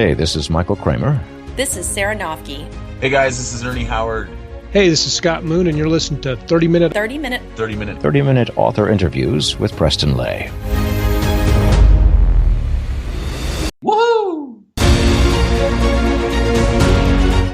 Hey, this is Michael Kramer. This is Sarah Nofke. Hey guys, this is Ernie Howard. Hey, this is Scott Moon, and you're listening to 30 Minute Author Interviews with Preston Lay. Woohoo!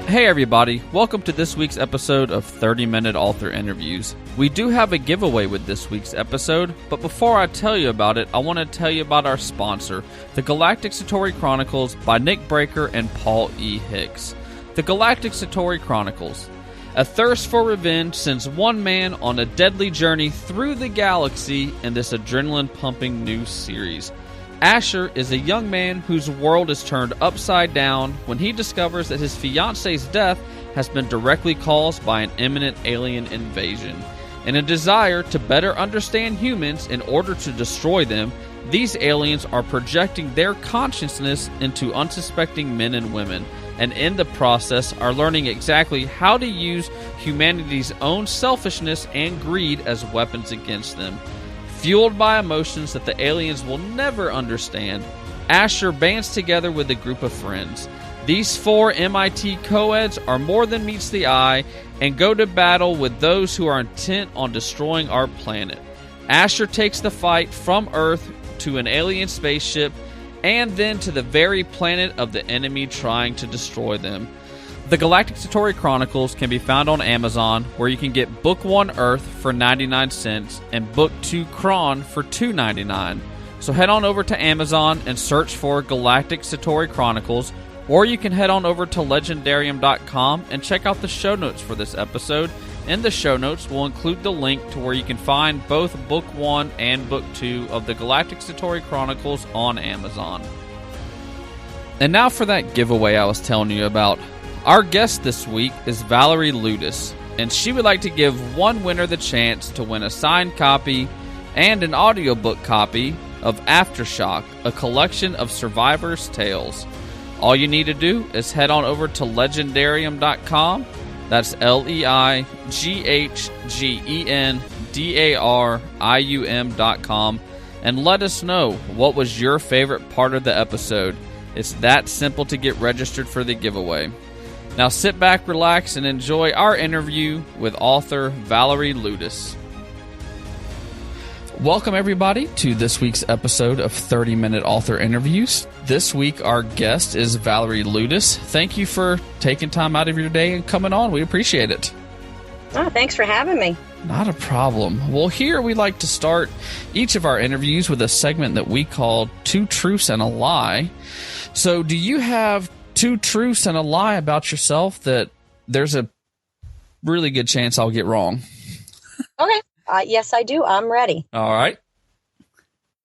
Hey everybody, welcome to this week's episode of 30-Minute Author Interviews. We do have a giveaway with this week's episode, but before I tell you about it, I want to tell you about our sponsor, The Galactic Satori Chronicles by Nick Breaker and Paul E. Hicks. The Galactic Satori Chronicles. A thirst for revenge sends one man on a deadly journey through the galaxy in this adrenaline-pumping new series. Asher is a young man whose world is turned upside down when he discovers that his fiancée's death has been directly caused by an imminent alien invasion. In a desire to better understand humans in order to destroy them, these aliens are projecting their consciousness into unsuspecting men and women, and in the process are learning exactly how to use humanity's own selfishness and greed as weapons against them. Fueled by emotions that the aliens will never understand, Asher bands together with a group of friends. These four MIT co-eds are more than meets the eye and go to battle with those who are intent on destroying our planet. Asher takes the fight from Earth to an alien spaceship and then to the very planet of the enemy trying to destroy them. The Galactic Satori Chronicles can be found on Amazon, where you can get Book 1 Earth for 99 cents and Book 2 Kron for $2.99. So head on over to Amazon and search for Galactic Satori Chronicles, or you can head on over to Legendarium.com and check out the show notes for this episode. In the show notes, we'll include the link to where you can find both Book 1 and Book 2 of the Galactic Satori Chronicles on Amazon. And now for that giveaway I was telling you about. Our guest this week is Valerie Lioudis, and she would like to give one winner the chance to win a signed copy and an audiobook copy of Aftershock, a collection of survivors' tales. All you need to do is head on over to Legendarium.com. That's Leghgendarium.com, and let us know what was your favorite part of the episode. It's that simple to get registered for the giveaway. Now sit back, relax, and enjoy our interview with author Valerie Lioudis. Welcome, everybody, to this week's episode of 30-Minute Author Interviews. This week, our guest is Valerie Lioudis. Thank you for taking time out of your day and coming on. We appreciate it. Oh, thanks for having me. Not a problem. Well, here we like to start each of our interviews with a segment that we call Two Truths and a Lie. So do you have two truths and a lie about yourself that there's a really good chance I'll get wrong? Okay. Yes, I do. I'm ready. All right.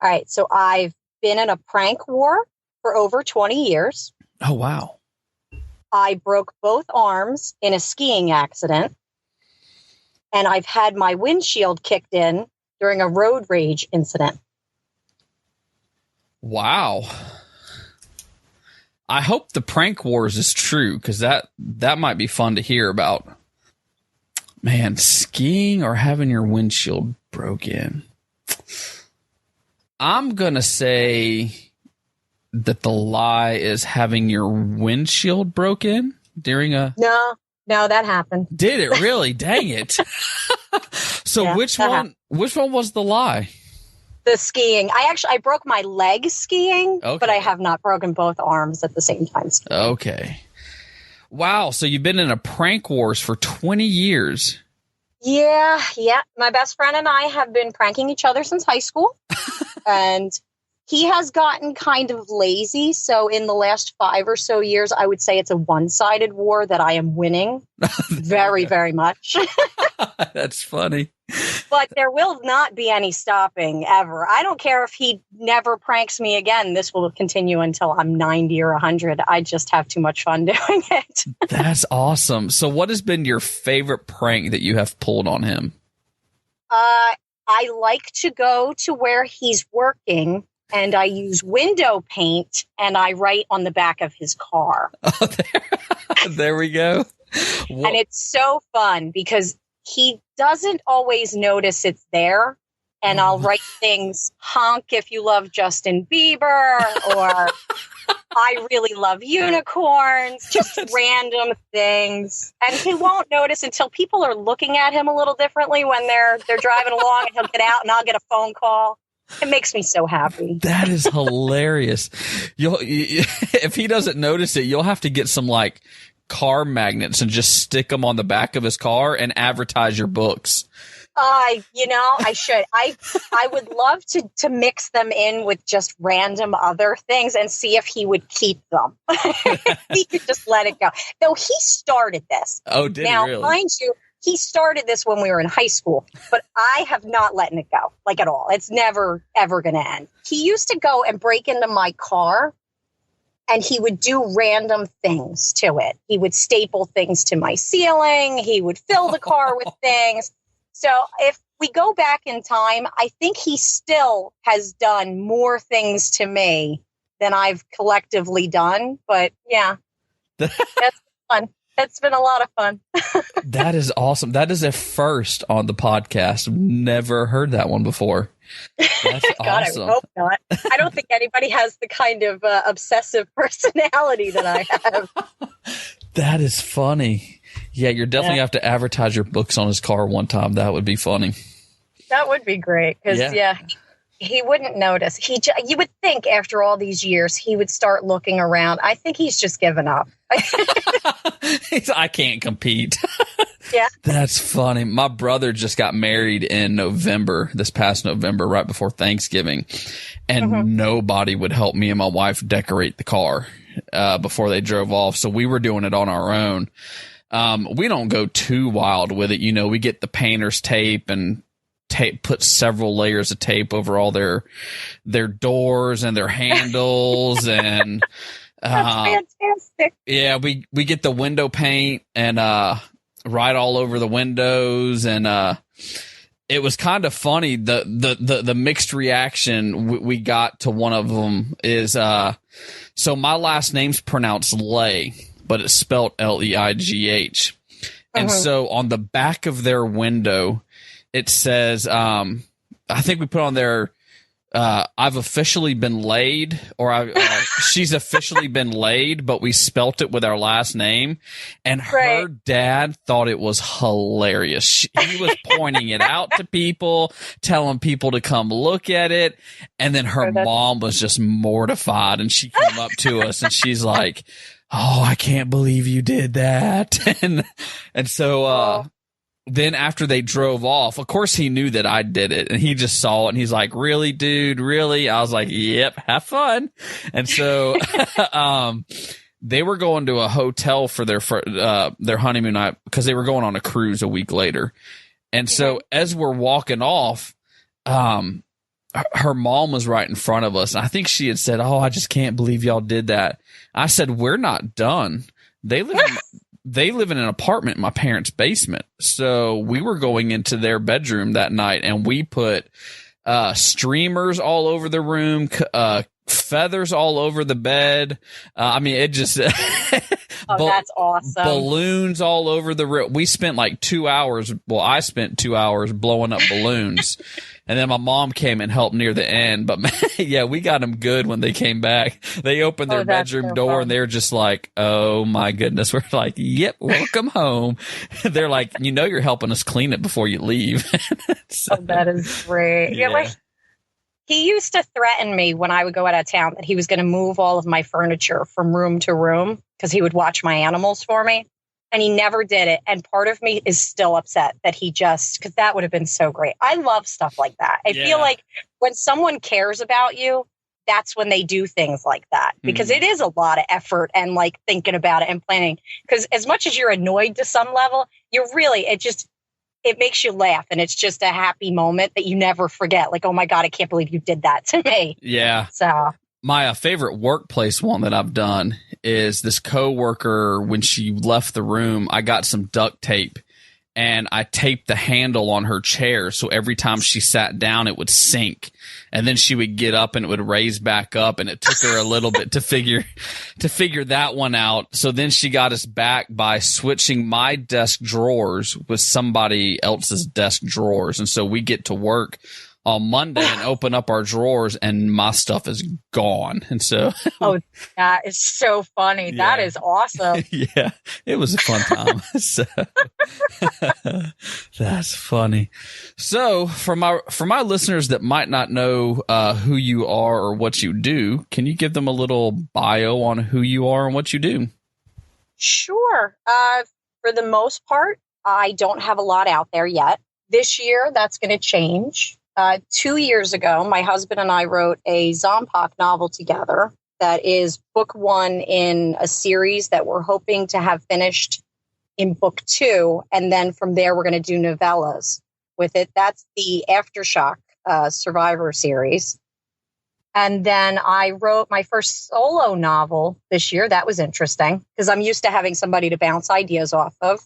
All right. So I've been in a prank war for over 20 years. Oh, wow. I broke both arms in a skiing accident. And I've had my windshield kicked in during a road rage incident. Wow. I hope the prank wars is true, because that might be fun to hear about. Man, skiing or having your windshield broke in. I'm going to say that the lie is having your windshield broke in during a... No, that happened. Did it really? Dang it. So yeah, which one was the lie? The skiing. I broke my leg skiing, okay, but I have not broken both arms at the same time skiing. Okay. Wow. So you've been in a prank wars for 20 years. Yeah. My best friend and I have been pranking each other since high school. And he has gotten kind of lazy. So in the last 5 or so years, I would say it's a one-sided war that I am winning very, very much. That's funny. But there will not be any stopping ever. I don't care if he never pranks me again. This will continue until I'm 90 or 100. I just have too much fun doing it. That's awesome. So what has been your favorite prank that you have pulled on him? I like to go to where he's working, and I use window paint, and I write on the back of his car. Oh, there we go. And it's so fun because he doesn't always notice it's there. And I'll write things, honk if you love Justin Bieber, or I really love unicorns, just random things. And he won't notice until people are looking at him a little differently when they're driving along, and he'll get out and I'll get a phone call. It makes me so happy. That is hilarious. If he doesn't notice it, you'll have to get some like car magnets and just stick them on the back of his car and advertise your books. I should. I would love to mix them in with just random other things and see if he would keep them. He could just let it go. Though he started this. Oh, did now, he really? Mind you, he started this when we were in high school, but I have not letting it go, like at all. It's never, ever going to end. He used to go and break into my car, and he would do random things to it. He would staple things to my ceiling. He would fill the car with things. So if we go back in time, I think he still has done more things to me than I've collectively done. But yeah, that's fun. It's been a lot of fun. That is awesome. That is a first on the podcast. Never heard that one before. That's God, awesome. I hope not. I don't think anybody has the kind of obsessive personality that I have. That is funny. Yeah, you're definitely have to advertise your books on his car one time. That would be funny. That would be great because, he wouldn't notice. You would think after all these years, he would start looking around. I think he's just given up. I can't compete. Yeah. That's funny. My brother just got married in this past November, right before Thanksgiving. And nobody would help me and my wife decorate the car before they drove off. So we were doing it on our own. We don't go too wild with it. You know, we get the painter's tape and put several layers of tape over all their doors and their handles. And that's fantastic. Yeah, we get the window paint and write all over the windows. And it was kind of funny. The mixed reaction we got to one of them is so my last name's pronounced Lay, but it's spelled Leigh. And so on the back of their window, it says, I think we put on there, I've officially been laid, or she's officially been laid, but we spelt it with our last name. And her dad thought it was hilarious. He was pointing it out to people, telling people to come look at it. And then her mom was just mortified, and she came up to us and she's like, "Oh, I can't believe you did that." and so, then after they drove off, of course he knew that I did it, and he just saw it and he's like, "Really, dude? Really?" I was like, "Yep, have fun." And so, they were going to a hotel for their honeymoon night because they were going on a cruise a week later. And so as we're walking off, her mom was right in front of us. And I think she had said, "Oh, I just can't believe y'all did that." I said, "We're not done. They live in an apartment in my parents' basement." So we were going into their bedroom that night, and we put streamers all over the room, feathers all over the bed. I mean, it just that's awesome. Balloons all over the room. We spent like 2 hours. Well, I spent 2 hours blowing up balloons. And then my mom came and helped near the end. But yeah, we got them good when they came back. They opened their bedroom door and they're just like, "Oh my goodness." We're like, "Yep, welcome home." They're like, "You're helping us clean it before you leave." So, that is great. Yeah. He used to threaten me when I would go out of town that he was going to move all of my furniture from room to room because he would watch my animals for me. And he never did it. And part of me is still upset that because that would have been so great. I love stuff like that. I feel like when someone cares about you, that's when they do things like that, because it is a lot of effort and like thinking about it and planning. Because as much as you're annoyed to some level, it makes you laugh. And it's just a happy moment that you never forget. Like, "Oh my God, I can't believe you did that to me." Yeah. So my favorite workplace one that I've done is this coworker. When she left the room, I got some duct tape and I taped the handle on her chair. So every time she sat down, it would sink, and then she would get up and it would raise back up. And it took her a little bit to figure that one out. So then she got us back by switching my desk drawers with somebody else's desk drawers. And so we get to work on Monday and open up our drawers and my stuff is gone. And so, oh, that is so funny. Yeah. That is awesome. Yeah, it was a fun time. So, that's funny. So for my listeners that might not know who you are or what you do, can you give them a little bio on who you are and what you do? Sure. For the most part, I don't have a lot out there yet. This year, that's going to change. 2 years ago, my husband and I wrote a Zombok novel together that is book 1 in a series that we're hoping to have finished in book 2. And then from there, we're going to do novellas with it. That's the Aftershock Survivor series. And then I wrote my first solo novel this year. That was interesting because I'm used to having somebody to bounce ideas off of.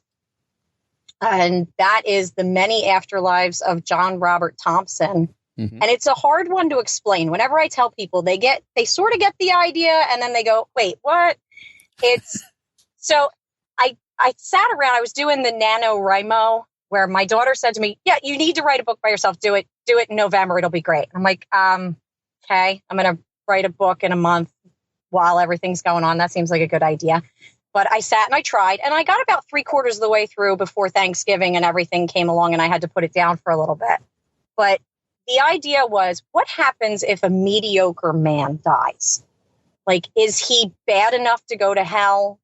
And that is The Many Afterlives of John Robert Thompson. Mm-hmm. And it's a hard one to explain. Whenever I tell people, they sort of get the idea and then they go, wait, what? So I sat around, I was doing the NaNoWriMo where my daughter said to me, yeah, you need to write a book by yourself. Do it in November. It'll be great. I'm like, okay, I'm going to write a book in a month while everything's going on. That seems like a good idea. But I sat and I tried, and I got about 3/4 of the way through before Thanksgiving and everything came along and I had to put it down for a little bit. But the idea was, what happens if a mediocre man dies? Like, is he bad enough to go to hell?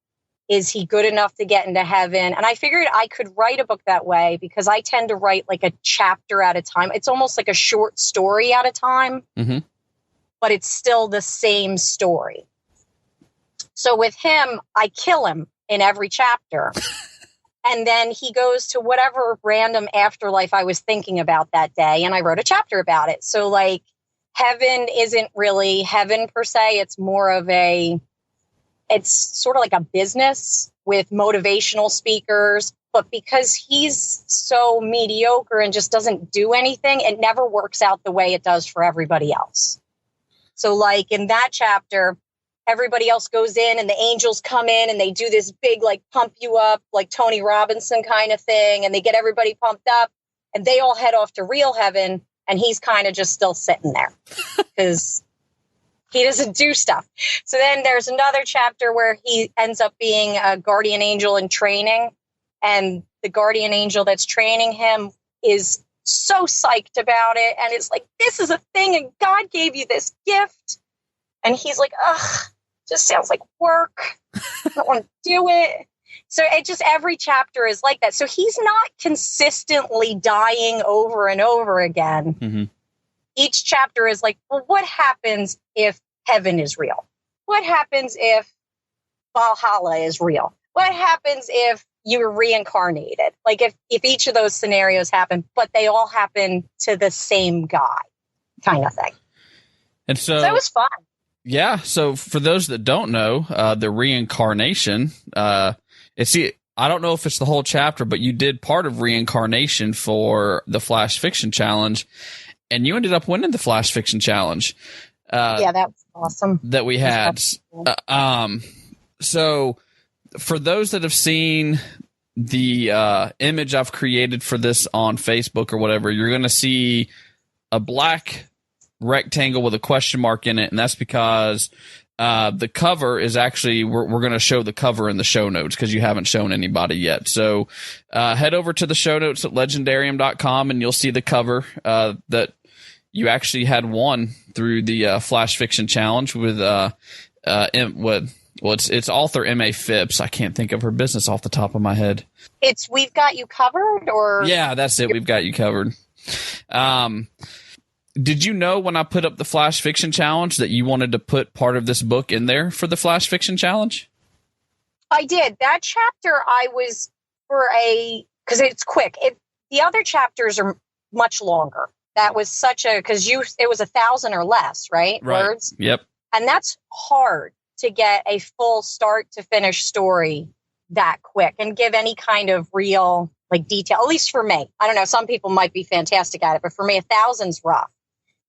Is he good enough to get into heaven? And I figured I could write a book that way because I tend to write like a chapter at a time. It's almost like a short story at a time, mm-hmm. but it's still the same story. So with him, I kill him in every chapter. And then he goes to whatever random afterlife I was thinking about that day. And I wrote a chapter about it. So like heaven isn't really heaven per se. It's more of it's sort of like a business with motivational speakers. But because he's so mediocre and just doesn't do anything, it never works out the way it does for everybody else. So like in that chapter, everybody else goes in and the angels come in and they do this big, like pump you up, like Tony Robinson kind of thing. And they get everybody pumped up and they all head off to real heaven. And he's kind of just still sitting there because he doesn't do stuff. So then there's another chapter where he ends up being a guardian angel in training. And the guardian angel that's training him is so psyched about it. And it's like, this is a thing and God gave you this gift. And he's like, ugh, just sounds like work. I don't want to do it. So it just, every chapter is like that. So he's not consistently dying over and over again. Mm-hmm. Each chapter is like, well, what happens if heaven is real? What happens if Valhalla is real? What happens if you were reincarnated? Like if each of those scenarios happen, but they all happen to the same guy kind of thing. And so it was fun. Yeah. So for those that don't know, the reincarnation, I don't know if it's the whole chapter, but you did part of reincarnation for the Flash Fiction Challenge, and you ended up winning the Flash Fiction Challenge. Yeah, that was awesome. That we had. So for those that have seen the image I've created for this on Facebook or whatever, you're going to see a black rectangle with a question mark in it, and that's because the cover is actually we're going to show the cover in the show notes because you haven't shown anybody yet. So head over to the show notes at legendarium.com and you'll see the cover that you actually had won through the Flash Fiction Challenge with it's author M.A. Phipps. I can't think of her business off the top of my head. It's We've Got You Covered, or yeah, that's it. We've Got You Covered. Did you know when I put up the Flash Fiction Challenge that you wanted to put part of this book in there for the Flash Fiction Challenge? I did. That chapter I was because it's quick. The other chapters are much longer. That was because it was 1,000 or less, right? Words. Yep. And that's hard to get a full start to finish story that quick and give any kind of real like detail, at least for me. I don't know. Some people might be fantastic at it, but for me, 1,000's rough.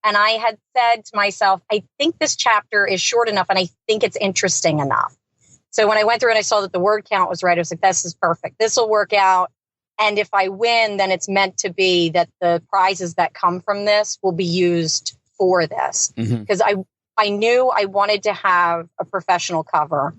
And I had said to myself, I think this chapter is short enough and I think it's interesting enough. So when I went through and I saw that the word count was right, I was like, this is perfect. This will work out. And if I win, then it's meant to be that the prizes that come from this will be used for this. Because I knew I wanted to have a professional cover.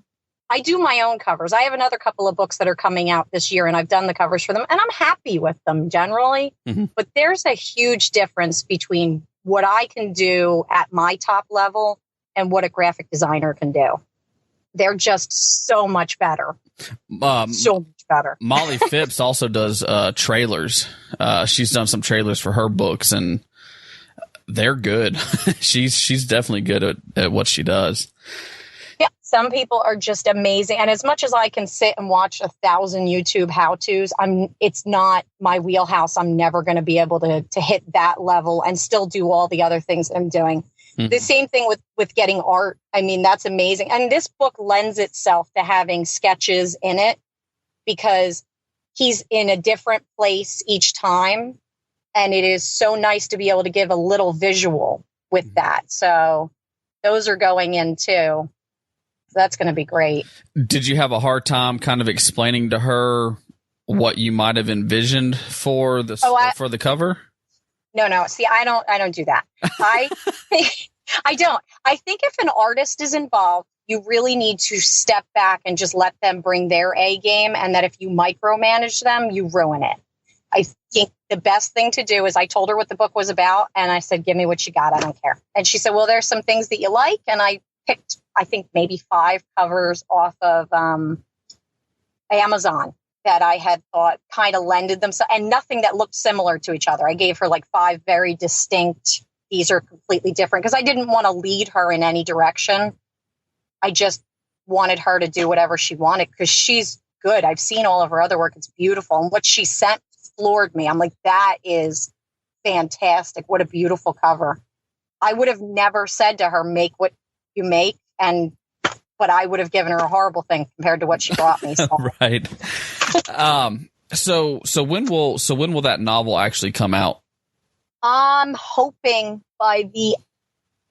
I do my own covers. I have another couple of books that are coming out this year, and I've done the covers for them, and I'm happy with them generally. But there's a huge difference between what I can do at my top level and what a graphic designer can do. They're just so much better. So much better. Molly Phipps also does trailers. She's done some trailers for her books, and they're good. she's definitely good at what she does. Yeah, some people are just amazing. And as much as I can sit and watch 1,000 YouTube how-tos, it's not my wheelhouse. I'm never going to be able to hit that level and still do all the other things I'm doing. The same thing with getting art. I mean, that's amazing. And this book lends itself to having sketches in it because he's in a different place each time. And it is so nice to be able to give a little visual with that. So those are going in too. So that's going to be great. Did you have a hard time kind of explaining to her what you might have envisioned for for the cover? No. See, I don't do that. I don't. I think if an artist is involved, you really need to step back and just let them bring their A game. And that if you micromanage them, you ruin it. I think the best thing to do is I told her what the book was about. And I said, give me what you got. I don't care. And she said, well, there's some things that you like. And I picked, I think, maybe 5 covers off of Amazon that I had thought kind of lended themselves, and nothing that looked similar to each other. I gave her like 5 very distinct, these are completely different, because I didn't want to lead her in any direction. I just wanted her to do whatever she wanted because she's good. I've seen all of her other work. It's beautiful. And what she sent floored me. I'm like, that is fantastic. What a beautiful cover. I would have never said to her, make what you make, but I would have given her a horrible thing compared to what she brought me. So. Right. So when will that novel actually come out? I'm hoping by the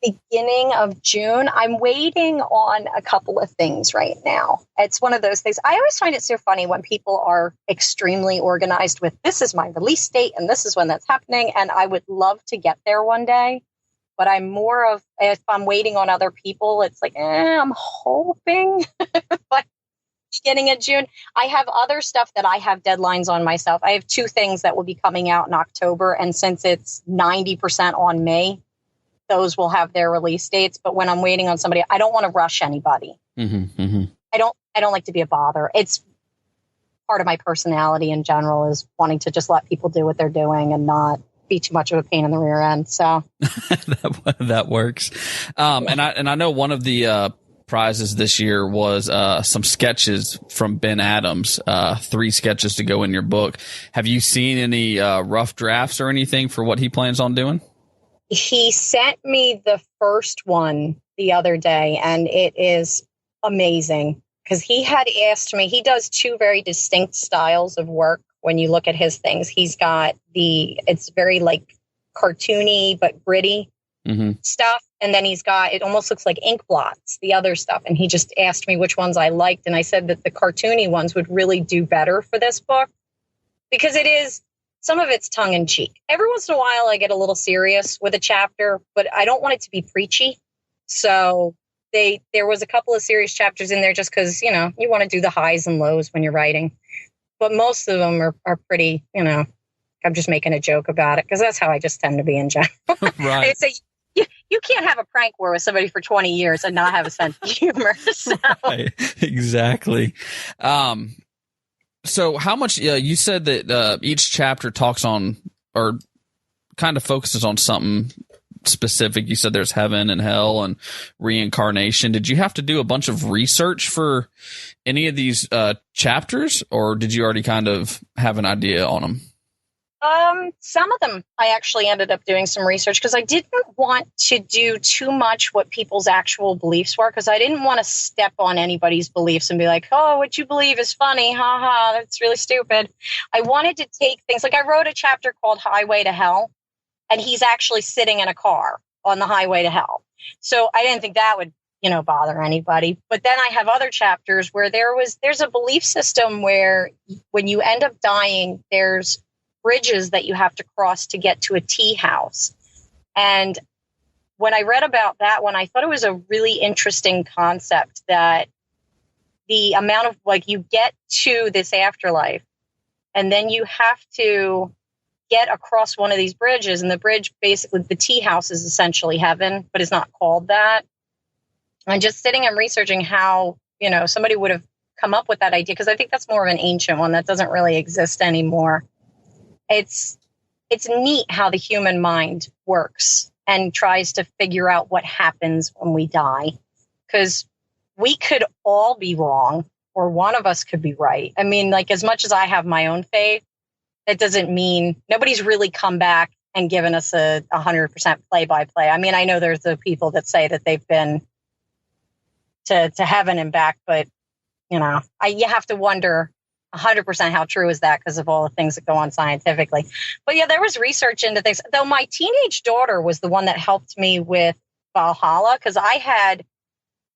beginning of June. I'm waiting on a couple of things right now. It's one of those things. I always find it so funny when people are extremely organized with, this is my release date and this is when that's happening. And I would love to get there one day. But I'm more of, if I'm waiting on other people, it's like, I'm hoping by beginning of June. I have other stuff that I have deadlines on myself. I have 2 things that will be coming out in October. And since it's 90% on me, those will have their release dates. But when I'm waiting on somebody, I don't want to rush anybody. I don't like to be a bother. It's part of my personality in general is wanting to just let people do what they're doing and not be too much of a pain in the rear end. So that works. And I know one of the prizes this year was some sketches from Ben Adams, 3 sketches to go in your book. Have you seen any rough drafts or anything for what he plans on doing? He sent me the first one the other day, and it is amazing because he had asked me, he does 2 very distinct styles of work. When you look at his things, he's got it's very like cartoony, but gritty stuff. And then he's got, it almost looks like ink blots, the other stuff. And he just asked me which ones I liked. And I said that the cartoony ones would really do better for this book because it is, some of it's tongue in cheek. Every once in a while, I get a little serious with a chapter, but I don't want it to be preachy. So there was a couple of serious chapters in there just because, you want to do the highs and lows when you're writing. But most of them are pretty, I'm just making a joke about it because that's how I just tend to be in general. Right. I say, you can't have a prank war with somebody for 20 years and not have a sense of humor. So. Right. Exactly. So how much, you said that each chapter talks on or kind of focuses on something specific. You said there's heaven and hell and reincarnation. Did you have to do a bunch of research for any of these chapters, or did you already kind of have an idea on them? Some of them I actually ended up doing some research because I didn't want to do too much what people's actual beliefs were, because I didn't want to step on anybody's beliefs and be like, oh, what you believe is funny. Ha ha. That's really stupid. I wanted to take things like I wrote a chapter called Highway to Hell, and he's actually sitting in a car on the highway to hell. So I didn't think that would bother anybody. But then I have other chapters where there's a belief system where when you end up dying, there's bridges that you have to cross to get to a tea house. And when I read about that one, I thought it was a really interesting concept, that the amount of, like, you get to this afterlife and then you have to get across one of these bridges, and the bridge, basically the tea house, is essentially heaven, but it's not called that. And just sitting and researching how, somebody would have come up with that idea, because I think that's more of an ancient one that doesn't really exist anymore. It's neat how the human mind works and tries to figure out what happens when we die, because we could all be wrong, or one of us could be right. I mean, like, as much as I have my own faith, that doesn't mean nobody's really come back and given us a 100% play-by-play. I mean, I know there's the people that say that they've been to heaven and back, but, you have to wonder 100% how true is that, because of all the things that go on scientifically. But yeah, there was research into things. Though my teenage daughter was the one that helped me with Valhalla, because I had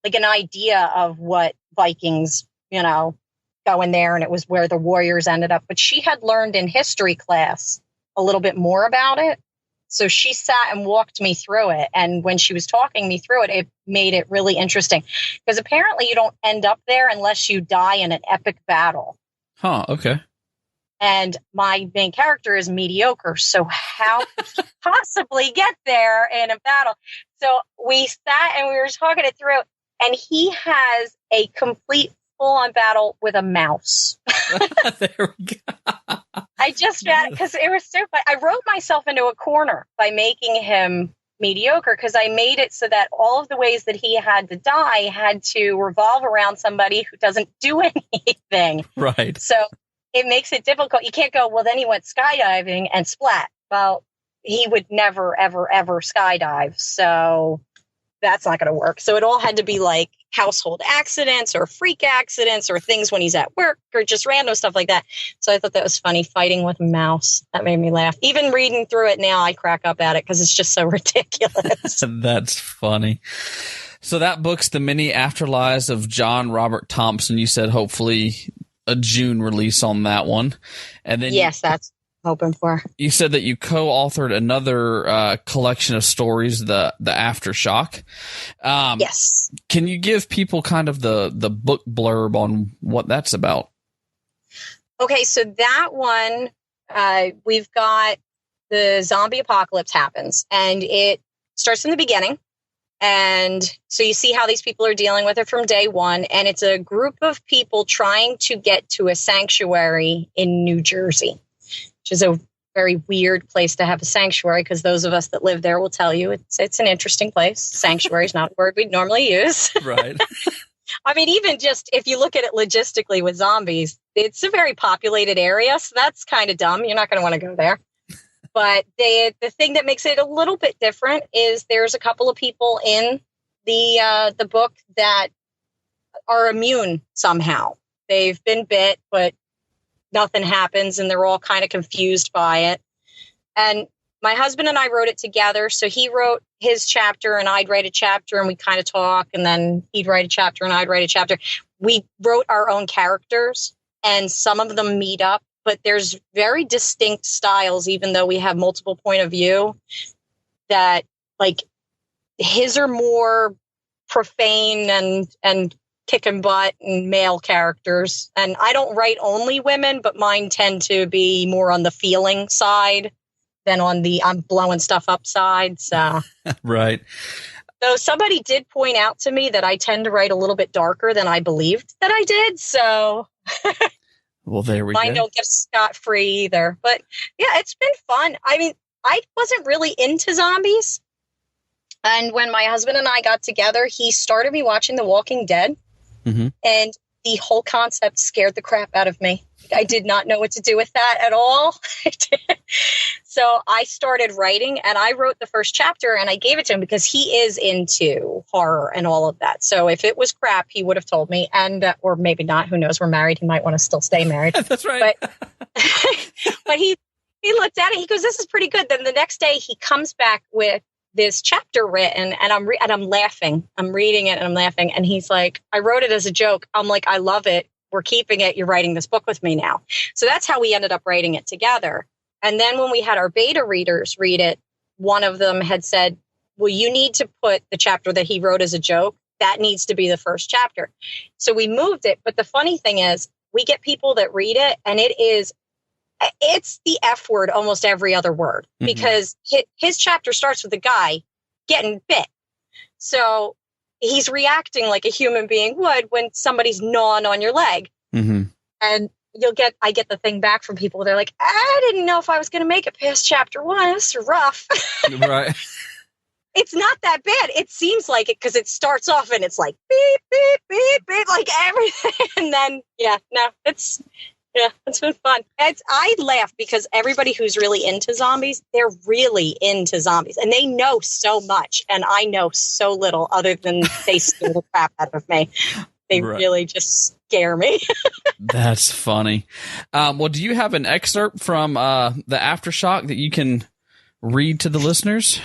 like an idea of what Vikings, go in there, and it was where the warriors ended up. But she had learned in history class a little bit more about it. So she sat and walked me through it. And when she was talking me through it, it made it really interesting, because apparently you don't end up there unless you die in an epic battle. Huh, okay. And my main character is mediocre. So how could he possibly get there in a battle? So we sat and we were talking it through, and he has a complete full-on battle with a mouse. There we go. I just found it because it was so fun. I wrote myself into a corner by making him mediocre, because I made it so that all of the ways that he had to die had to revolve around somebody who doesn't do anything. Right. So it makes it difficult. You can't go, well, then he went skydiving and splat. Well, he would never, ever, ever skydive. So that's not going to work. So it all had to be like household accidents or freak accidents or things when he's at work or just random stuff like that. So I thought that was funny, fighting with a mouse. That made me laugh. Even reading through it now, I crack up at it because it's just so ridiculous. That's funny. So that book's The Many Afterlives of John Robert Thompson. You said hopefully a June release on that one. And then yes, that's hoping for. You said that you co-authored another collection of stories, the Aftershock. Yes. Can you give people kind of the book blurb on what that's about? Okay, so that one, we've got the zombie apocalypse happens, and it starts in the beginning. And so you see how these people are dealing with it from day one. And it's a group of people trying to get to a sanctuary in New Jersey, which is a very weird place to have a sanctuary, because those of us that live there will tell you it's an interesting place. Sanctuary is not a word we'd normally use. Right. I mean, even just if you look at it logistically with zombies, it's a very populated area. So that's kind of dumb. You're not going to want to go there. But the thing that makes it a little bit different is there's a couple of people in the book that are immune somehow. They've been bit, but nothing happens, and they're all kind of confused by it. And my husband and I wrote it together. So he wrote his chapter and I'd write a chapter, and we kind of talk, and then he'd write a chapter and I'd write a chapter. We wrote our own characters, and some of them meet up, but there's very distinct styles, even though we have multiple point of view, that like his are more profane and kicking butt and male characters. And I don't write only women, but mine tend to be more on the feeling side than on the I'm blowing stuff up side. So right. Though somebody did point out to me that I tend to write a little bit darker than I believed that I did. So well, there we mine go. don't get scot-free either. But yeah, it's been fun. I mean, I wasn't really into zombies. And when my husband and I got together, he started me watching The Walking Dead. Mm-hmm. And the whole concept scared the crap out of me. I did not know what to do with that at all. So I started writing, and I wrote the first chapter, and I gave it to him because he is into horror and all of that. So if it was crap, he would have told me, and or maybe not. Who knows? We're married. He might want to still stay married. That's right. But he looked at it. He goes, "This is pretty good." Then the next day, he comes back with this chapter written, and I'm laughing. I'm reading it and I'm laughing. And he's like, I wrote it as a joke. I'm like, I love it. We're keeping it. You're writing this book with me now. So that's how we ended up writing it together. And then when we had our beta readers read it, one of them had said, well, you need to put the chapter that he wrote as a joke. That needs to be the first chapter. So we moved it. But the funny thing is, we get people that read it, and it's the F word almost every other word, because his chapter starts with a guy getting bit. So he's reacting like a human being would when somebody's gnawing on your leg. And I get the thing back from people. They're like, I didn't know if I was going to make it past chapter 1. It's rough. Right. It's not that bad. It seems like it because it starts off and it's like beep, beep, beep, beep, like everything. And then, it's been fun. I laugh because everybody who's really into zombies, they're really into zombies. And they know so much. And I know so little other than they scare the crap out of me. They really just scare me. That's funny. Well, do you have an excerpt from the Aftershock that you can read to the listeners?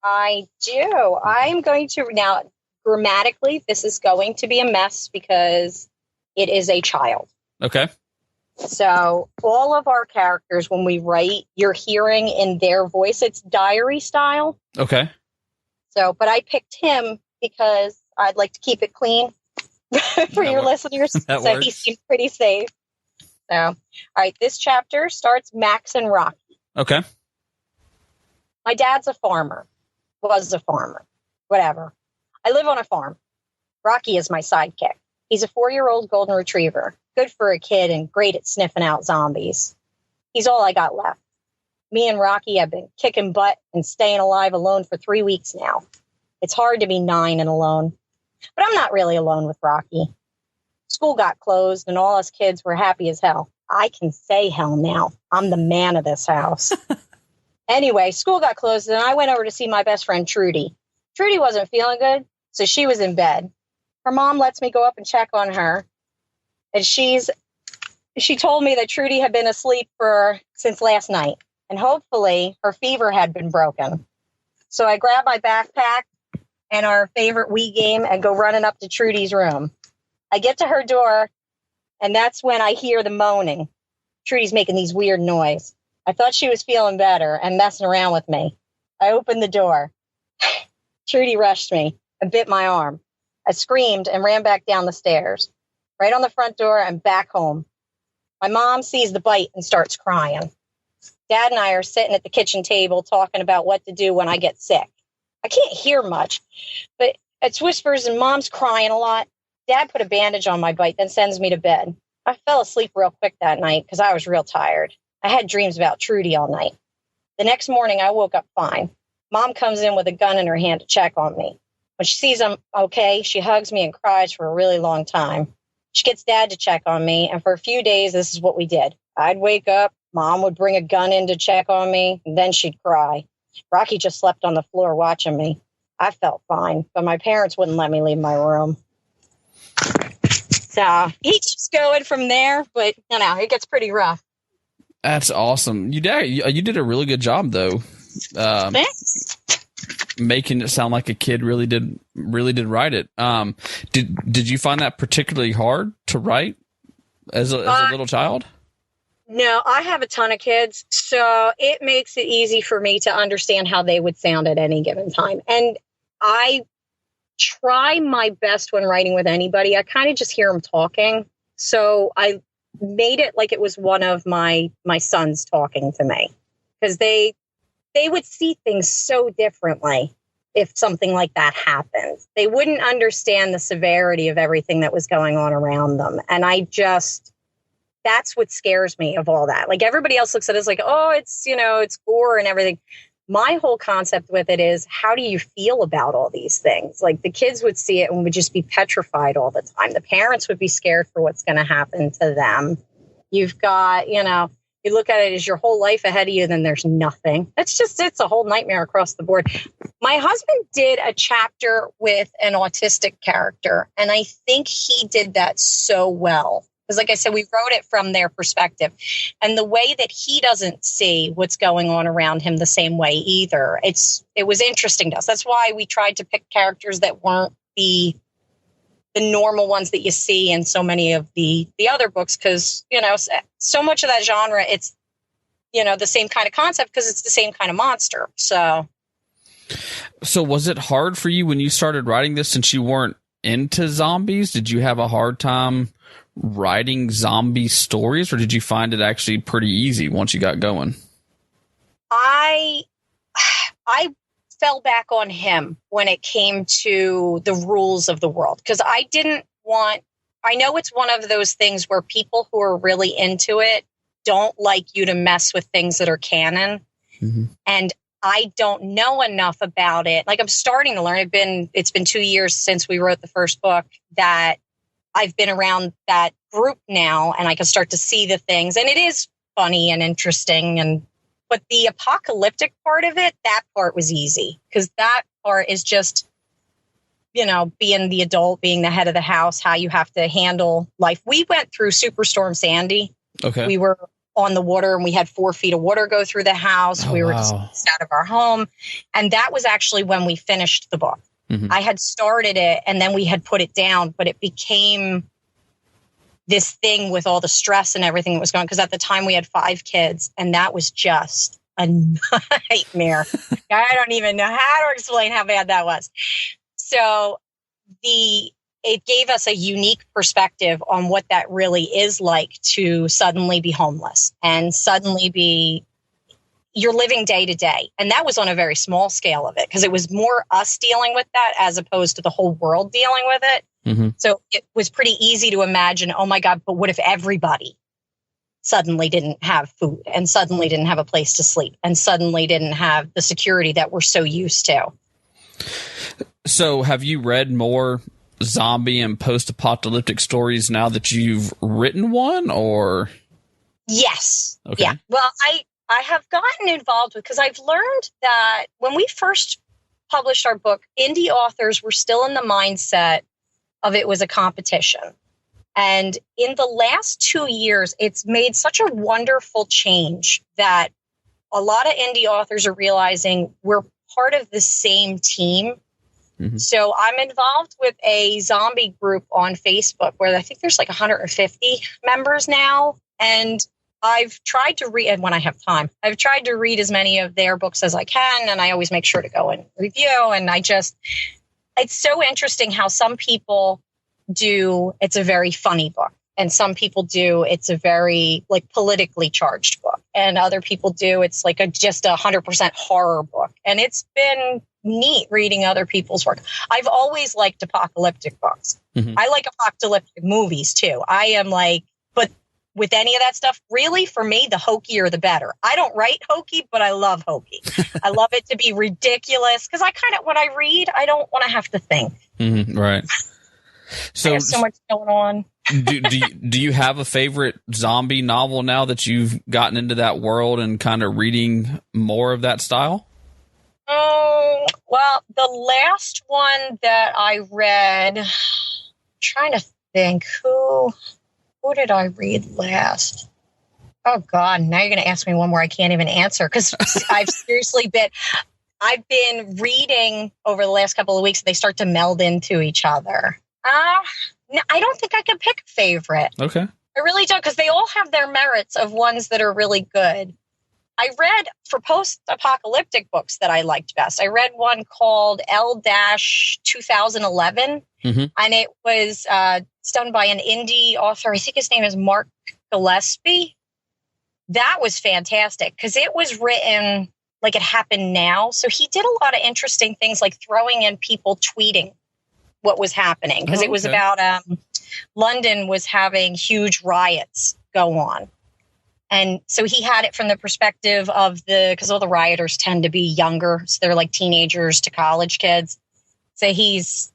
I do. I'm going to now, grammatically, this is going to be a mess because it is a child. Okay. So all of our characters, when we write, you're hearing in their voice. It's diary style. Okay. So, but I picked him because I'd like to keep it clean for your listeners. So he seems pretty safe. So, all right, this chapter starts Max and Rocky. Okay. My dad's a farmer. Was a farmer. Whatever. I live on a farm. Rocky is my sidekick. He's a 4-year-old golden retriever. Good for a kid and great at sniffing out zombies. He's all I got left. Me and Rocky have been kicking butt and staying alive alone for 3 weeks now. It's hard to be 9 and alone. But I'm not really alone with Rocky. School got closed and all us kids were happy as hell. I can say hell now. I'm the man of this house. Anyway, school got closed and I went over to see my best friend, Trudy. Trudy wasn't feeling good, so she was in bed. Her mom lets me go up and check on her. And she told me that Trudy had been asleep since last night. And hopefully her fever had been broken. So I grab my backpack and our favorite Wii game and go running up to Trudy's room. I get to her door, and that's when I hear the moaning. Trudy's making these weird noises. I thought she was feeling better and messing around with me. I opened the door. Trudy rushed me and bit my arm. I screamed and ran back down the stairs, right on the front door and back home. My mom sees the bite and starts crying. Dad and I are sitting at the kitchen table talking about what to do when I get sick. I can't hear much, but it's whispers and Mom's crying a lot. Dad put a bandage on my bite, then sends me to bed. I fell asleep real quick that night because I was real tired. I had dreams about Trudy all night. The next morning, I woke up fine. Mom comes in with a gun in her hand to check on me. When she sees I'm okay, she hugs me and cries for a really long time. She gets Dad to check on me, and for a few days, this is what we did. I'd wake up, Mom would bring a gun in to check on me, and then she'd cry. Rocky just slept on the floor watching me. I felt fine, but my parents wouldn't let me leave my room. So he keeps going from there, but it gets pretty rough. That's awesome. You did a really good job, though. Thanks. Making it sound like a kid really did write it. Did you find that particularly hard to write as a little child? No, I have a ton of kids, so it makes it easy for me to understand how they would sound at any given time. And I try my best when writing with anybody. I kind of just hear them talking. So I made it like it was one of my sons talking to me, because they would see things so differently if something like that happened. They wouldn't understand the severity of everything that was going on around them. And that's what scares me of all that. Like, everybody else looks at it as like, oh, it's gore and everything. My whole concept with it is, how do you feel about all these things? Like, the kids would see it and would just be petrified all the time. The parents would be scared for what's going to happen to them. You've got, you look at it as your whole life ahead of you, then there's nothing. It's a whole nightmare across the board. My husband did a chapter with an autistic character, and I think he did that so well Because like I said, we wrote it from their perspective. And the way that he doesn't see what's going on around him the same way either. It was interesting to us. That's why we tried to pick characters that weren't the normal ones that you see in so many of the other books. Because, so much of that genre, it's, the same kind of concept because it's the same kind of monster. So was it hard for you when you started writing this since you weren't into zombies? Did you have a hard time writing zombie stories, or did you find it actually pretty easy once you got going? I fell back on him when it came to the rules of the world, because I know it's one of those things where people who are really into it don't like you to mess with things that are canon. Mm-hmm. And I don't know enough about it. Like, I'm starting to learn. It's been 2 years since we wrote the first book that I've been around that group now, and I can start to see the things. And it is funny and interesting. But the apocalyptic part of it, that part was easy, because that part is just, being the adult, being the head of the house, how you have to handle life. We went through Superstorm Sandy. Okay. We were on the water, and we had 4 feet of water go through the house. We were displaced out of our home. And that was actually when we finished the book. Mm-hmm. I had started it, and then we had put it down, but it became this thing with all the stress and everything that was going on. Because at the time we had 5 kids, and that was just a nightmare. I don't even know how to explain how bad that was. So it gave us a unique perspective on what that really is like to suddenly be homeless and suddenly you're living day to day. And that was on a very small scale of it, because it was more us dealing with that as opposed to the whole world dealing with it. Mm-hmm. So it was pretty easy to imagine, oh my God, but what if everybody suddenly didn't have food and suddenly didn't have a place to sleep and suddenly didn't have the security that we're so used to? So have you read more zombie and post-apocalyptic stories now that you've written one, or? Yes. Okay. Yeah. Well, I have gotten involved because I've learned that when we first published our book, indie authors were still in the mindset of it was a competition. And in the last 2 years, it's made such a wonderful change that a lot of indie authors are realizing we're part of the same team. Mm-hmm. So I'm involved with a zombie group on Facebook where I think there's like 150 members now. And I've tried to read, and when I have time, I've tried to read as many of their books as I can. And I always make sure to go and review. And it's so interesting how some people do, it's a very funny book. And some people do, it's a very politically charged book. And other people do, it's just 100% horror book. And it's been neat reading other people's work. I've always liked apocalyptic books. Mm-hmm. I like apocalyptic movies too. But with any of that stuff, really, for me, the hokier the better. I don't write hokey, but I love hokey. I love it to be ridiculous, because when I read, I don't want to have to think. Mm-hmm, right. So there's so much going on. do you have a favorite zombie novel now that you've gotten into that world and kind of reading more of that style? Well, the last one that I read, I'm trying to think, who did I read last? Oh God, now you're going to ask me one where I can't even answer, because I've been reading over the last couple of weeks. They start to meld into each other. No, I don't think I can pick a favorite. Okay. I really don't, because they all have their merits of ones that are really good. I read, for post-apocalyptic books that I liked best, I read one called L-2011, mm-hmm. and it was done by an indie author. I think his name is Mark Gillespie. That was fantastic, because it was written like it happened now. So he did a lot of interesting things, like throwing in people tweeting what was happening, because it was about London was having huge riots go on. And so he had it from the perspective of because all the rioters tend to be younger. So they're like teenagers to college kids. So he's,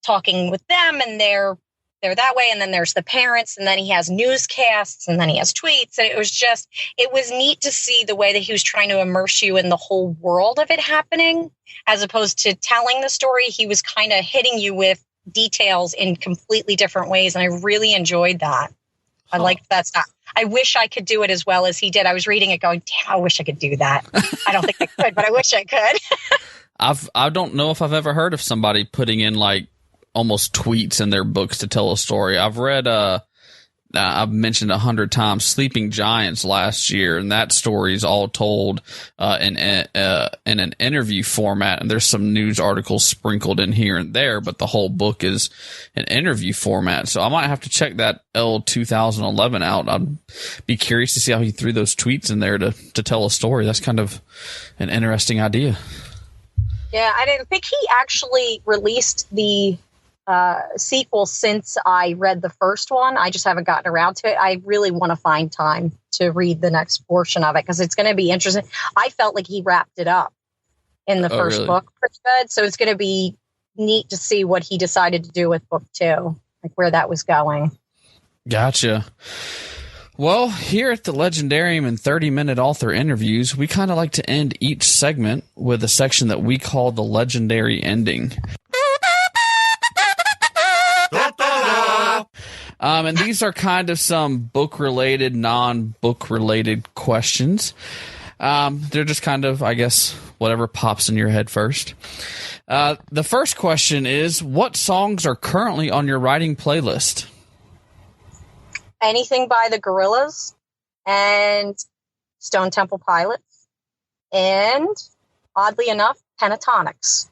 talking with them, and they're that way. And then there's the parents, and then he has newscasts, and then he has tweets. And it was neat to see the way that he was trying to immerse you in the whole world of it happening, as opposed to telling the story. He was kind of hitting you with details in completely different ways. And I really enjoyed that. I like that style. I wish I could do it as well as he did. I was reading it going, damn, I wish I could do that. I don't think I could, but I wish I could. I don't know if I've ever heard of somebody putting in like almost tweets in their books to tell a story. I've read I've mentioned 100 times Sleeping Giants last year, and that story is all told in an interview format, and there's some news articles sprinkled in here and there, but the whole book is an interview format. So I might have to check that L 2011 out. I'd be curious to see how he threw those tweets in there to tell a story. That's kind of an interesting idea. Yeah, I didn't think he actually released the sequel since I read the first one. I just haven't gotten around to it. I really want to find time to read the next portion of it because it's going to be interesting. I felt like he wrapped it up in the first book pretty good. So it's going to be neat to see what he decided to do with book 2, like where that was going. Gotcha. Well, here at the Legendarium and 30-minute author interviews, we kind of like to end each segment with a section that we call the legendary ending. And these are kind of some book-related, non-book-related questions. They're just kind of, I guess, whatever pops in your head first. The first question is, what songs are currently on your writing playlist? Anything by the Gorillaz and Stone Temple Pilots, and oddly enough, Pentatonics.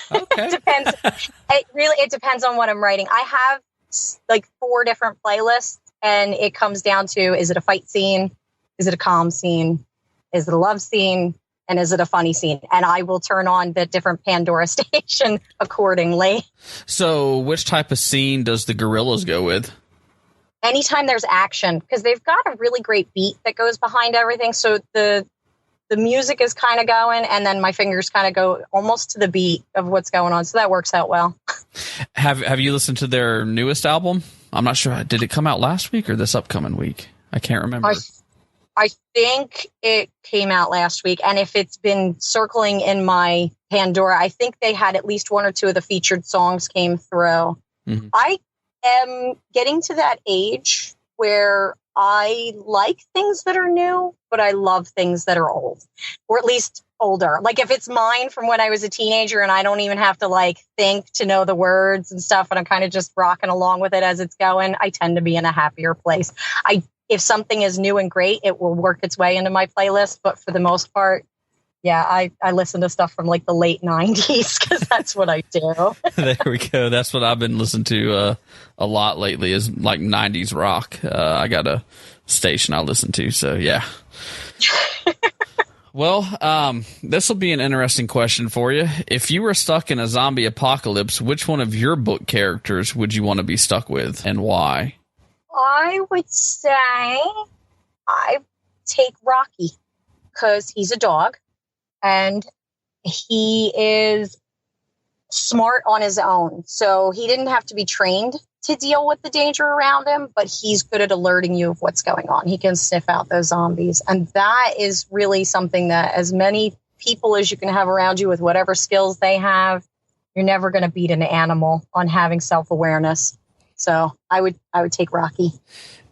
Okay. It depends on what I'm writing. I have like 4 different playlists, and it comes down to, is it a fight scene? Is it a calm scene? Is it a love scene? And is it a funny scene? And I will turn on the different Pandora station accordingly. So which type of scene does the Gorillaz go with? Anytime there's action, because they've got a really great beat that goes behind everything. So the music is kind of going, and then my fingers kind of go almost to the beat of what's going on. So that works out well. Have you listened to their newest album? I'm not sure. Did it come out last week or this upcoming week? I can't remember. I think it came out last week. And if it's been circling in my Pandora, I think they had at least 1 or 2 of the featured songs came through. Mm-hmm. I am getting to that age where I like things that are new, but I love things that are old, or at least older. Like if it's mine from when I was a teenager and I don't even have to like think to know the words and stuff, and I'm kind of just rocking along with it as it's going, I tend to be in a happier place. If something is new and great, it will work its way into my playlist. But for the most part, yeah, I listen to stuff from like the late 90s because that's what I do. There we go. That's what I've been listening to a lot lately is like 90s rock. I got a station I listen to. So, yeah. Well, this will be an interesting question for you. If you were stuck in a zombie apocalypse, which one of your book characters would you want to be stuck with and why? I would say I take Rocky because he's a dog. And he is smart on his own. So he didn't have to be trained to deal with the danger around him, but he's good at alerting you of what's going on. He can sniff out those zombies. And that is really something that as many people as you can have around you with whatever skills they have, you're never going to beat an animal on having self-awareness. So I would take Rocky.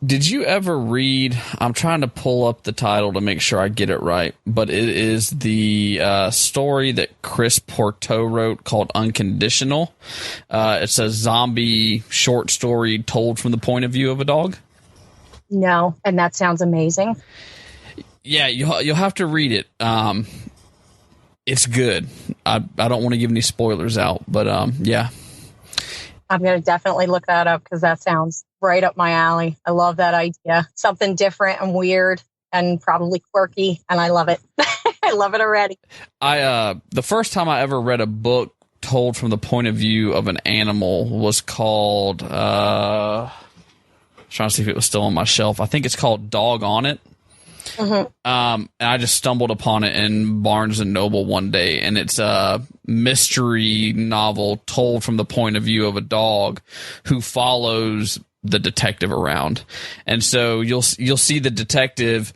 Did you ever read, I'm trying to pull up the title to make sure I get it right, but it is the story that Chris Porto wrote called Unconditional. It's a zombie short story told from the point of view of a dog. No, and that sounds amazing. Yeah, you'll have to read it. It's good. I don't want to give any spoilers out, but yeah. I'm going to definitely look that up because that sounds right up my alley. I love that idea. Something different and weird and probably quirky, and I love it. I love it already. The first time I ever read a book told from the point of view of an animal was called, trying to see if it was still on my shelf. I think it's called Dog on It. Mm-hmm. And I just stumbled upon it in Barnes and Noble one day, and it's a mystery novel told from the point of view of a dog who follows the detective around. And so you'll see the detective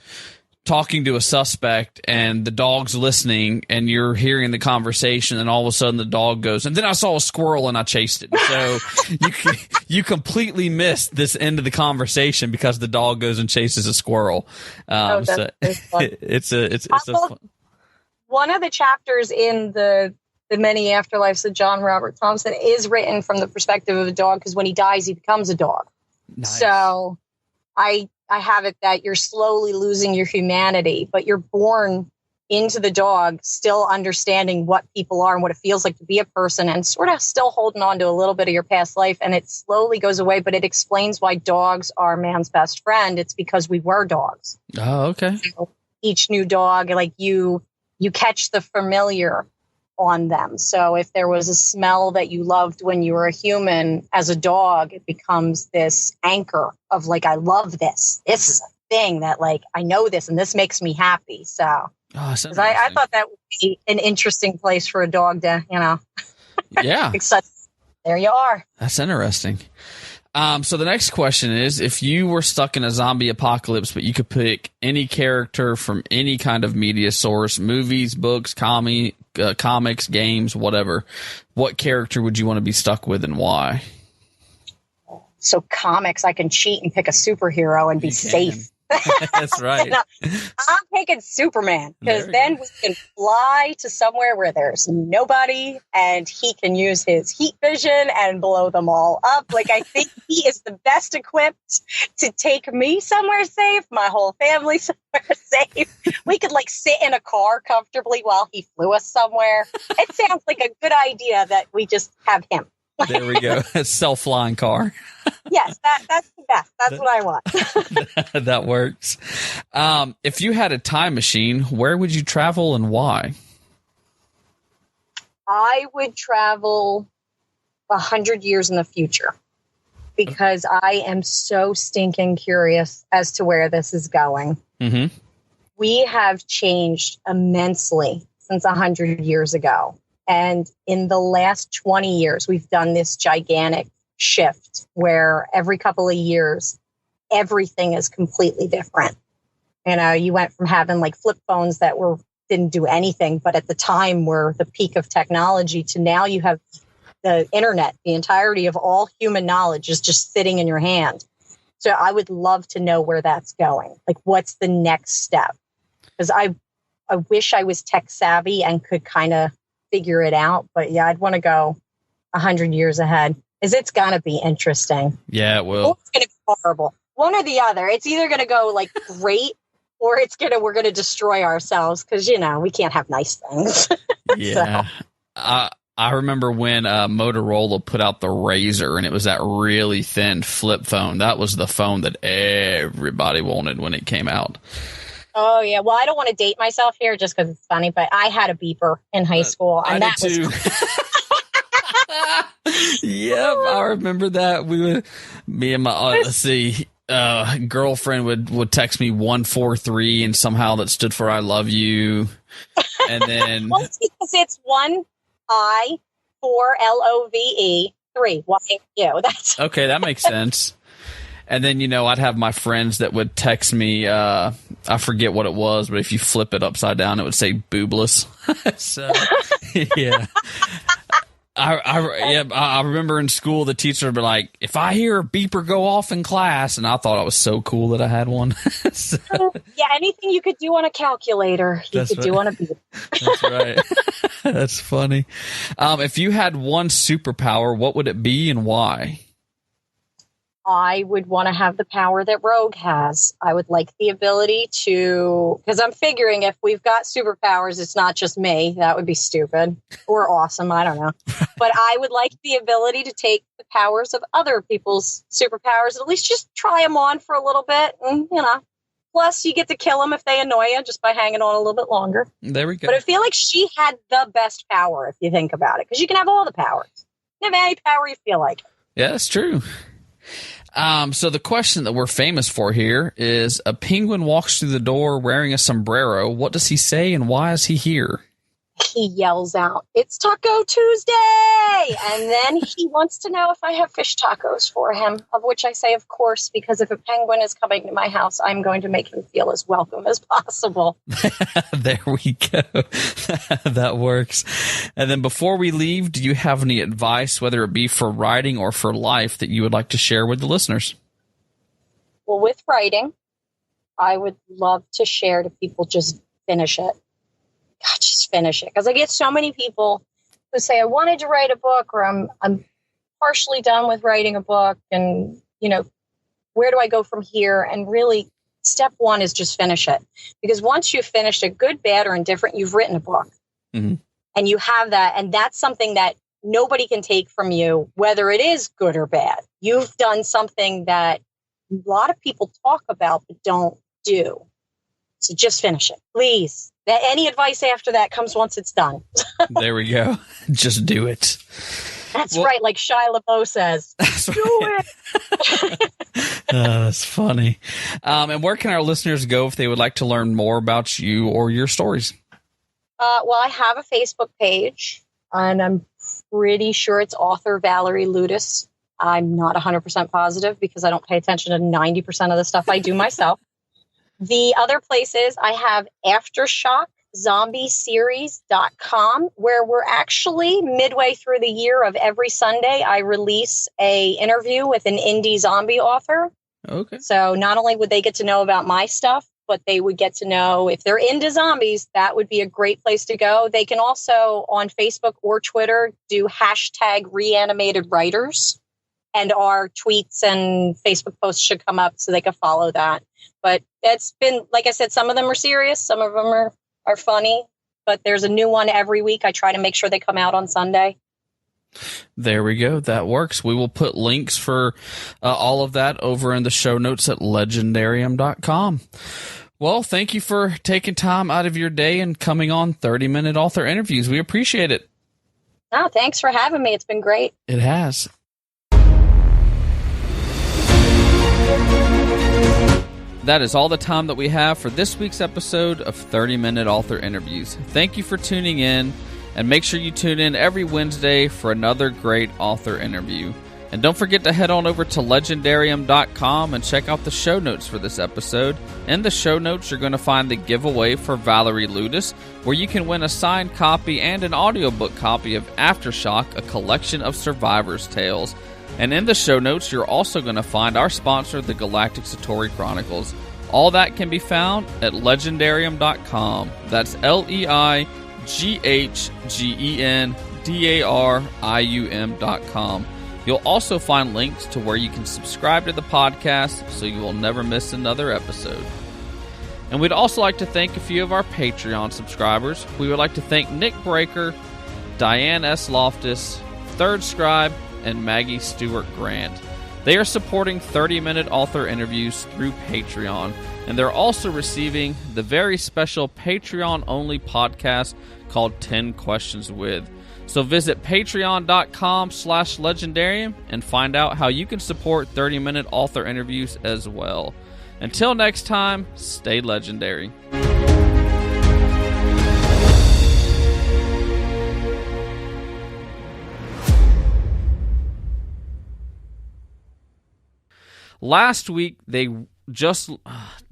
talking to a suspect and the dog's listening and you're hearing the conversation, and all of a sudden the dog goes, and then I saw a squirrel and I chased it. So you completely missed this end of the conversation because the dog goes and chases a squirrel. So it's fun. One of the chapters in the many afterlives of John Robert Thompson is written from the perspective of a dog, because when he dies, he becomes a dog. Nice. So I have it that you're slowly losing your humanity, but you're born into the dog, still understanding what people are and what it feels like to be a person, and sort of still holding on to a little bit of your past life. And it slowly goes away, but it explains why dogs are man's best friend. It's because we were dogs. Oh, okay. So each new dog, like you catch the familiar on them. So if there was a smell that you loved when you were a human, as a dog, it becomes this anchor of like, I love this thing that like, I know this and this makes me happy. So I thought that would be an interesting place for a dog to, yeah. There you are. That's interesting. So the next question is, if you were stuck in a zombie apocalypse, but you could pick any character from any kind of media source, movies, books, comics, games, whatever, what character would you want to be stuck with and why? So comics, I can cheat and pick a superhero and be safe. That's right. I'm picking Superman, because then we can fly to somewhere where there's nobody and he can use his heat vision and blow them all up. Like, I think he is the best equipped to take me somewhere safe, my whole family somewhere safe. We could like sit in a car comfortably while he flew us somewhere. It sounds like a good idea that we just have him. There we go. A self-flying car. Yes, that's the best. That's what I want. That works. If you had a time machine, where would you travel and why? I would travel 100 years in the future, because I am so stinking curious as to where this is going. Mm-hmm. We have changed immensely since 100 years ago. And in the last 20 years, we've done this gigantic shift where every couple of years, everything is completely different. You went from having like flip phones that didn't do anything, but at the time were the peak of technology, to now you have the internet. The entirety of all human knowledge is just sitting in your hand. So I would love to know where that's going. Like, what's the next step? Because I wish I was tech savvy and could kind of figure it out. But yeah, I'd want to go 100 years ahead, because it's going to be interesting. Yeah, it will. Or it's going to be horrible. One or the other. It's either going to go like great, or we're going to destroy ourselves, because, we can't have nice things. Yeah. So. I remember when Motorola put out the Razr, and it was that really thin flip phone. That was the phone that everybody wanted when it came out. Oh, yeah. Well, I don't want to date myself here just because it's funny, but I had a beeper in high school. And I did too. Yep, I remember that. Me and my, girlfriend would text me 143, and somehow that stood for I love you. And then. Well, it's because it's 1 I 4 LOVE 3 YU. That's okay. That makes sense. And then, I'd have my friends that would text me, I forget what it was, but if you flip it upside down, it would say boobless. So, yeah. I remember in school, the teacher would be like, if I hear a beeper go off in class, and I thought I was so cool that I had one. So, yeah, anything you could do on a calculator, you could do on a beeper. That's right. That's funny. If you had one superpower, what would it be and why? I would want to have the power that Rogue has. I would like the ability to, because I'm figuring if we've got superpowers, it's not just me. That would be stupid or awesome. I don't know. But I would like the ability to take the powers of other people's superpowers, and at least just try them on for a little bit. And, plus you get to kill them if they annoy you just by hanging on a little bit longer. There we go. But I feel like she had the best power if you think about it, because you can have all the powers. You can have any power you feel like. Yeah, that's true. So the question that we're famous for here is: a penguin walks through the door wearing a sombrero. What does he say, and why is he here? he yells out, "It's Taco Tuesday!" And then he wants to know if I have fish tacos for him, of which I say, of course, because if a penguin is coming to my house, I'm going to make him feel as welcome as possible. There we go. That works. And then before we leave, do you have any advice, whether it be for writing or for life, that you would like to share with the listeners? Well, with writing, I would love to share to people, just finish it. God, just finish it. Because I get so many people who say, I wanted to write a book, or I'm partially done with writing a book. And, where do I go from here? And really, step one is just finish it. Because once you've finished it, good, bad, or indifferent, you've written a book. Mm-hmm. And you have that. And that's something that nobody can take from you, whether it is good or bad. You've done something that a lot of people talk about but don't do. So just finish it, please. Any advice after that comes once it's done. There we go. Just do it. That's right, like Shia LaBeouf says. Do it. That's funny. And where can our listeners go if they would like to learn more about you or your stories? Well, I have a Facebook page, and I'm pretty sure it's author Valerie Lioudis. I'm not 100% positive because I don't pay attention to 90% of the stuff I do myself. The other places, I have AftershockZombieSeries.com, where we're actually midway through the year of every Sunday, I release a interview with an indie zombie author. Okay. So not only would they get to know about my stuff, but they would get to know if they're into zombies, that would be a great place to go. They can also, on Facebook or Twitter, do #reanimatedwriters, and our tweets and Facebook posts should come up so they can follow that. But it's been, like I said, some of them are serious. Some of them are funny. But there's a new one every week. I try to make sure they come out on Sunday. There we go. That works. We will put links for all of that over in the show notes at Legendarium.com. Well, thank you for taking time out of your day and coming on 30-Minute Author Interviews. We appreciate it. Oh, thanks for having me. It's been great. It has. That is all the time that we have for this week's episode of 30-Minute Author Interviews. Thank you for tuning in, and make sure you tune in every Wednesday for another great author interview. And don't forget to head on over to Legendarium.com and check out the show notes for this episode. In the show notes, you're going to find the giveaway for Valerie Lioudis, where you can win a signed copy and an audiobook copy of Aftershock, a collection of survivors' tales. And in the show notes, you're also going to find our sponsor, the Galactic Satori Chronicles. All that can be found at Legendarium.com. That's LeGhGendarium.com. You'll also find links to where you can subscribe to the podcast so you will never miss another episode. And we'd also like to thank a few of our Patreon subscribers. We would like to thank Nick Breaker, Diane S. Loftus, Third Scribe, and Maggie Stewart Grant. They are supporting 30-Minute Author Interviews through Patreon, and they're also receiving the very special Patreon-only podcast called 10 Questions With. So visit patreon.com/legendarium and find out how you can support 30-Minute Author Interviews as well. Until next time, stay legendary. Last week, they just...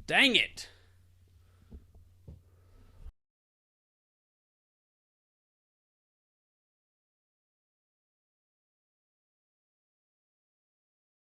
dang it!